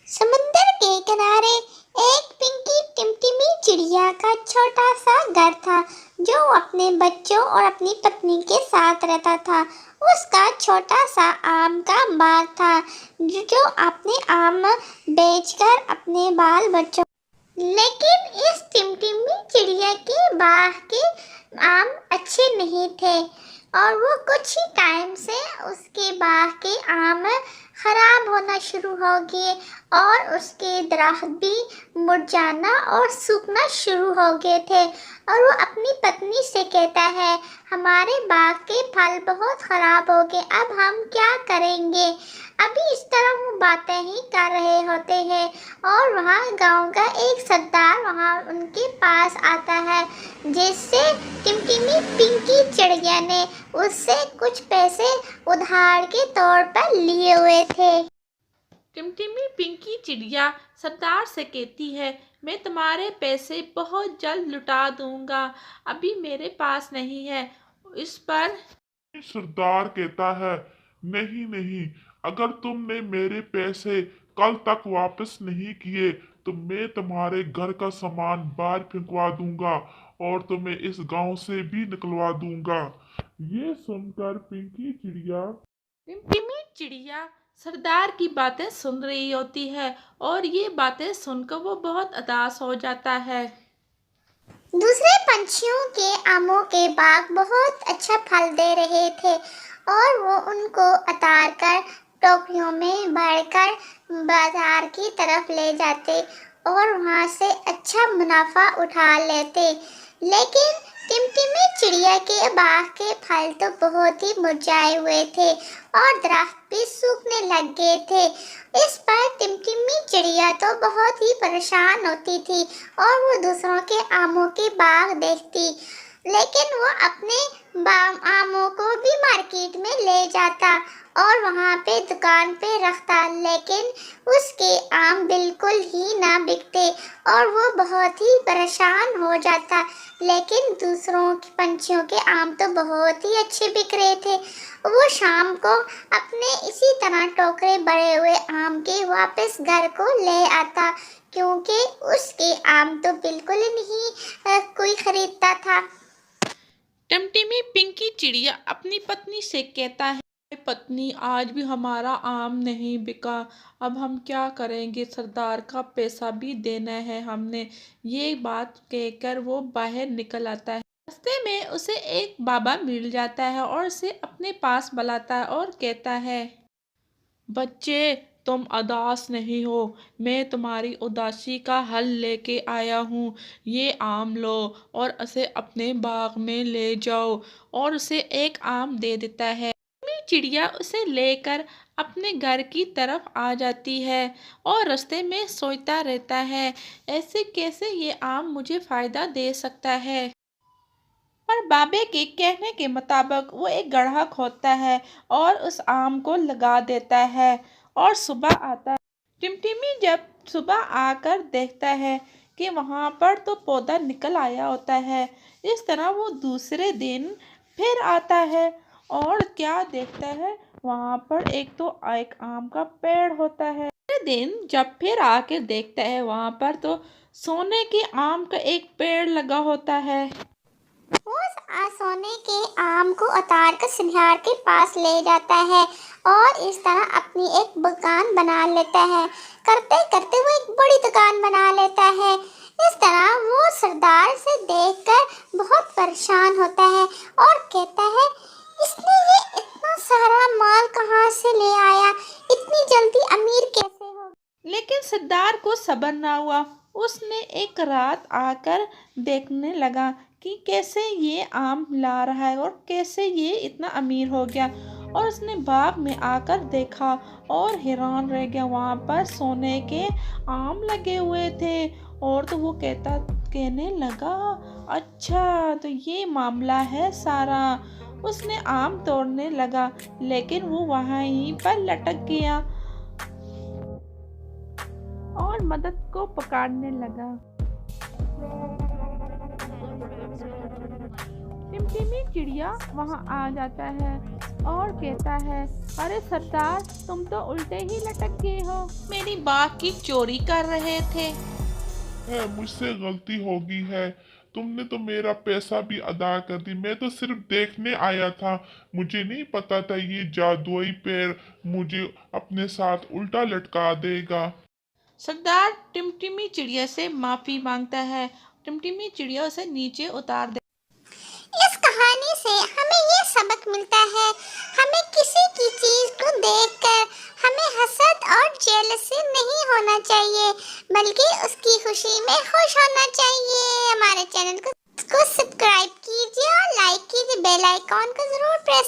समुंदर के किनारे एक पिंकी टिमटिमी चिड़िया का छोटा सा घर था जो अपने बच्चों और अपनी पत्नी के साथ रहता था। उसका छोटा सा आम का बाग था जो अपने आम बेचकर अपने बाल बच्चों। लेकिन इस टिमटिमी चिड़िया के बाग के आम अच्छे नहीं थे और वो कुछ ही टाइम से उसके बाग के आम खराब होना शुरू हो गए और उसके दरख्त भी मुरझाना और सूखना शुरू हो गए थे। और वो अपनी पत्नी से कहता है, हमारे बाग के फल बहुत खराब हो गए, अब हम क्या करेंगे। अभी इस तरह वो बातें ही कर रहे होते हैं और वहाँ गांव का एक सरदार वहाँ उनके पास आता है, जिससे टिमटिमी पिंकी चिड़िया ने उससे कुछ पैसे उधार के तौर पर लिए हुए थे। टिमटिमी पिंकी चिड़िया सरदार से कहती है, मैं तुम्हारे पैसे बहुत जल्द लुटा दूंगा, अभी मेरे पास नहीं है। इस पर सरदार कहता है, नहीं नहीं, अगर तुमने मेरे पैसे कल तक वापस नहीं किए तो मैं तुम्हारे घर का सामान बाहर फेंकवा दूंगा और तुम्हें इस गांव से भी निकलवा दूंगा। ये सुनकर पिंकी चिड़िया टिमटिमी चिड़िया सरदार की बातें सुन रही होती है और ये बातें सुनकर वो बहुत उदास हो जाता है। दूसरे पंछियों के आमों के बाग बहुत अच्छा फल दे रहे थे और वो उनको उतार कर टोकरियों में भरकर बाजार की तरफ ले जाते और वहाँ से अच्छा मुनाफा उठा लेते। लेकिन टिमटिमी चिड़िया के बाग के फल तो बहुत ही मुरझाए हुए थे और दरख्त भी सूखने लग गए थे। इस पर टिमटिमी चिड़िया तो बहुत ही परेशान होती थी और वो दूसरों के आमों के बाग देखती, लेकिन वो अपने आमों को भी मार्केट में ले जाता और वहाँ पे दुकान पे रखता, लेकिन उसके आम बिल्कुल ही ना बिकते और वो बहुत ही परेशान हो जाता। लेकिन दूसरों के पंछियों के आम तो बहुत ही अच्छे बिक रहे थे। वो शाम को अपने इसी तरह टोकरे भरे हुए आम के वापस घर को ले आता, क्योंकि उसके आम तो बिल्कुल नहीं कोई खरीदता था। टिमटिमी पिंकी चिड़िया अपनी पत्नी से कहता है, पत्नी आज भी हमारा आम नहीं बिका, अब हम क्या करेंगे, सरदार का पैसा भी देना है हमने। ये बात कहकर वो बाहर निकल आता है। रास्ते में उसे एक बाबा मिल जाता है और उसे अपने पास बुलाता है और कहता है, बच्चे तुम उदास नहीं हो, मैं तुम्हारी उदासी का हल लेके आया हूँ। ये आम लो और उसे अपने बाग में ले जाओ। और उसे एक आम दे देता है। चिड़िया उसे लेकर अपने घर की तरफ आ जाती है और रास्ते में सोचता रहता है, ऐसे कैसे ये आम मुझे फायदा दे सकता है। पर बाबे के कहने के मुताबिक वो एक गड्ढा खोदता है और उस आम को लगा देता है और सुबह आता है। टिमटिमी जब सुबह आकर देखता है कि वहाँ पर तो पौधा निकल आया होता है। इस तरह वो दूसरे दिन फिर आता है और क्या देखता है, वहाँ पर एक आम का पेड़ होता है। दूसरे दिन जब फिर आके देखता है, वहाँ पर तो सोने के आम का एक पेड़ लगा होता है। उस सोने के आम को उतार कर सिंहार के पास ले जाता है और इस तरह अपनी एक दुकान बना लेता है। करते करते वो एक बड़ी दुकान बना लेता है। इस तरह वो सरदार से देखकर बहुत परेशान होता है और कहता है, इसने ये इतना सारा माल कहाँ से ले आया, इतनी जल्दी अमीर कैसे हो। लेकिन सरदार को सब्र ना हुआ। उसने एक रात आकर देखने लगा कि कैसे ये आम ला रहा है और कैसे ये इतना अमीर हो गया। और उसने बाग में आकर देखा और हैरान रह गया, वहाँ पर सोने के आम लगे हुए थे। और तो वो कहने लगा, अच्छा तो ये मामला है सारा। उसने आम तोड़ने लगा, लेकिन वो वहीं पर लटक गया और मदद को पुकारने लगा। टिमटिमी चिड़िया वहाँ आ जाता है और कहता है, अरे सरदार, तुम तो उल्टे ही लटक गए हो, मेरी बाग की चोरी कर रहे थे। मुझसे गलती हो गई है। तुमने तो मेरा पैसा भी अदा कर दी। मैं तो सिर्फ देखने आया था। मुझे नहीं पता था ये जादुई पैर मुझे अपने साथ उल्टा लटका देगा। सरदार टिमटिमी चिड़िया से माफी मांगता है। टिमटिमी चिड़िया उसे नीचे उतार दे। इस कहानी से हमें ये सबक मिलता है, हमें किसी की चीज को देखकर हमें हसद और जेलसी नहीं होना चाहिए, बल्कि उसकी खुशी में खुश होना चाहिए। हमारे चैनल को सब्सक्राइब कीजिए और लाइक कीजिए, बेल आइकॉन को जरूर प्रेस